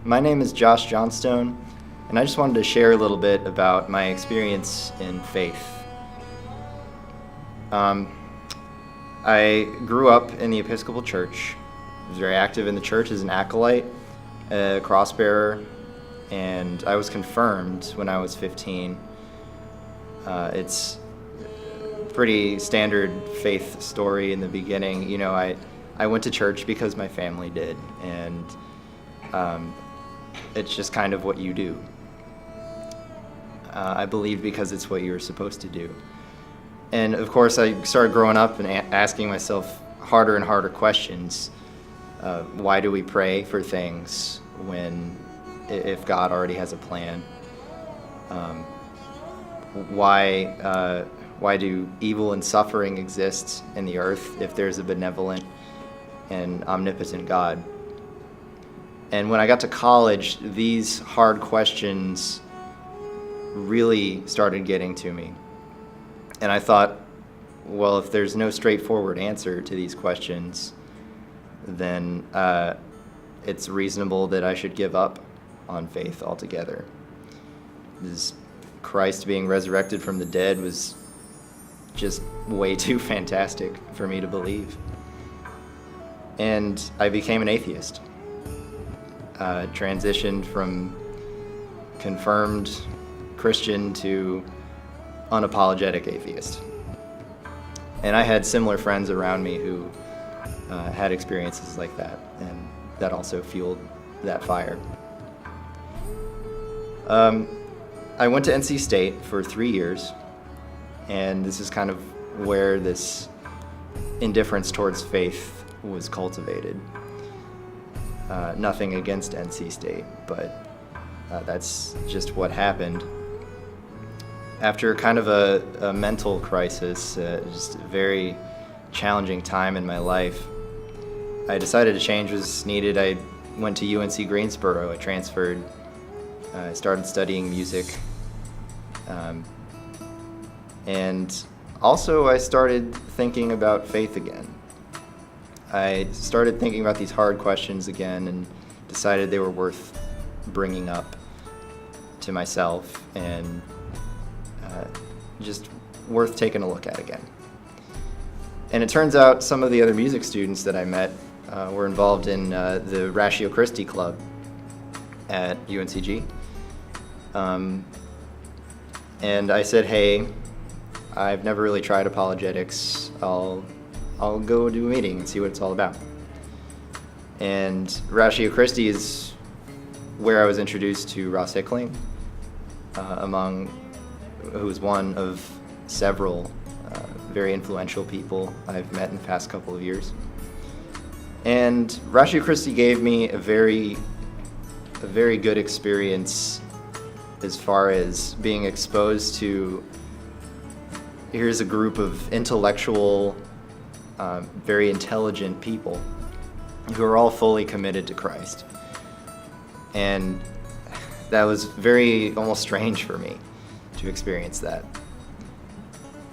My name is Johnstone, and I just wanted to share a little bit about my experience in faith. I grew up in the Episcopal Church. I was very active in the church as an acolyte, a cross-bearer, and I was confirmed when I was 15. It's a pretty standard faith story in the beginning. You know, I went to church because my family did, and it's just kind of what you do. I believed because it's what you're supposed to do. And of course, I started growing up and asking myself harder and harder questions. Why do we pray for things if God already has a plan? Why do evil and suffering exist in the earth if there's a benevolent and omnipotent God? And when I got to college, these hard questions really started getting to me. And I thought, well, if there's no straightforward answer to these questions, then it's reasonable that I should give up on faith altogether. This Christ being resurrected from the dead was just way too fantastic for me to believe. And I became an atheist. Transitioned from confirmed Christian to unapologetic atheist. And I had similar friends around me who had experiences like that, and that also fueled that fire. I went to NC State for 3 years, and this is kind of where this indifference towards faith was cultivated. Nothing against NC State, but that's just what happened. After kind of a mental crisis, just a very challenging time in my life, I decided a change was needed. I went to UNC Greensboro. I transferred. I started studying music. And also I started thinking about faith again. I started thinking about these hard questions again and decided they were worth bringing up to myself and just worth taking a look at again. And it turns out some of the other music students that I met were involved in the Ratio Christi Club at UNCG. And I said, hey, I've never really tried apologetics. I'll go do a meeting and see what it's all about. And Ratio Christi is where I was introduced to Ross Hickling, who was one of several very influential people I've met in the past couple of years. And Ratio Christi gave me a very good experience as far as being exposed to, here's a group of intellectual, very intelligent people who are all fully committed to Christ. And that was very almost strange for me to experience that.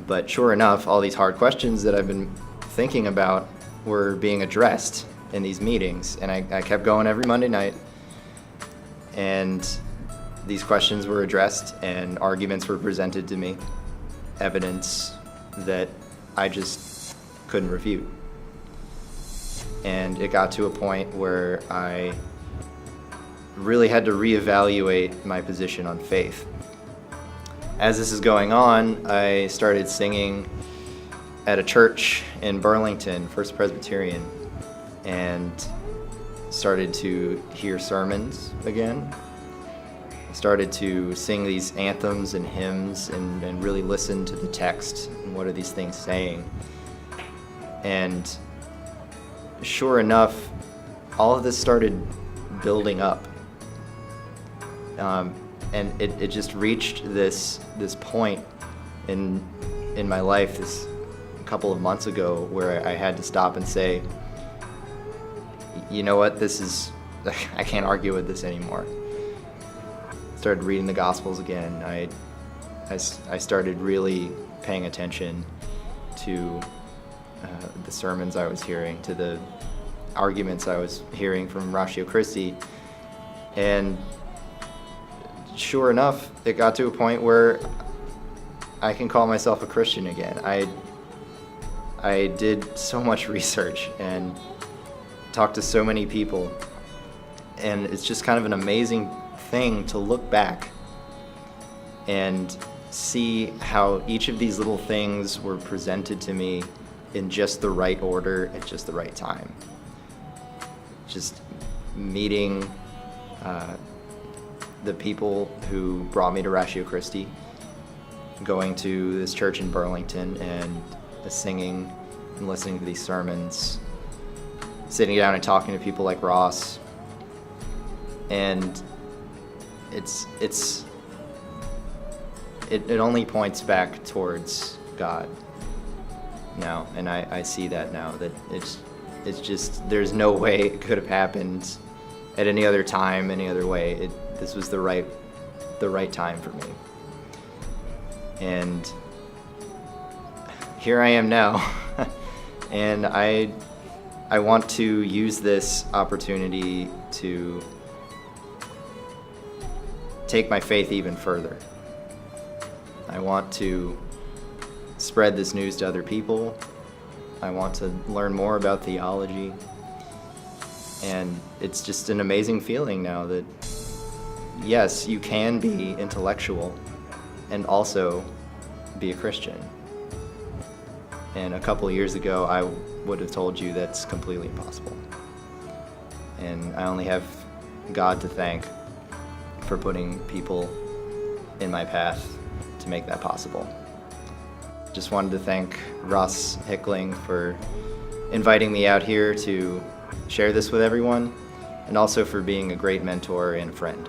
But sure enough, all these hard questions that I've been thinking about were being addressed in these meetings, and I kept going every Monday night, and these questions were addressed and arguments were presented to me, evidence that I just couldn't refute. And it got to a point where I really had to reevaluate my position on faith. As this is going on, I started singing at a church in Burlington, First Presbyterian, and started to hear sermons again. I started to sing these anthems and hymns and really listen to the text and what are these things saying. And sure enough, all of this started building up. And it just reached this point in my life this couple of months ago where I had to stop and say, you know what, I can't argue with this anymore. Started reading the Gospels again. I started really paying attention to the sermons I was hearing, to the arguments I was hearing from Ratio Christi, And sure enough, it got to a point where I can call myself a Christian again. I did so much research and talked to so many people, and it's just kind of an amazing thing to look back and see how each of these little things were presented to me in just the right order at just the right time. Just meeting the people who brought me to Ratio Christi, going to this church in Burlington and singing and listening to these sermons, sitting down and talking to people like Ross. And it only points back towards God now, and I see that now, that it's just, there's no way it could have happened at any other time, any other way. This was the right time for me. And here I am now. And I want to use this opportunity to take my faith even further. I want to spread this news to other people. I want to learn more about theology. And it's just an amazing feeling now that, yes, you can be intellectual and also be a Christian. And a couple of years ago, I would have told you that's completely impossible. And I only have God to thank for putting people in my path to make that possible. Just wanted to thank Ross Hickling for inviting me out here to share this with everyone, and also for being a great mentor and friend.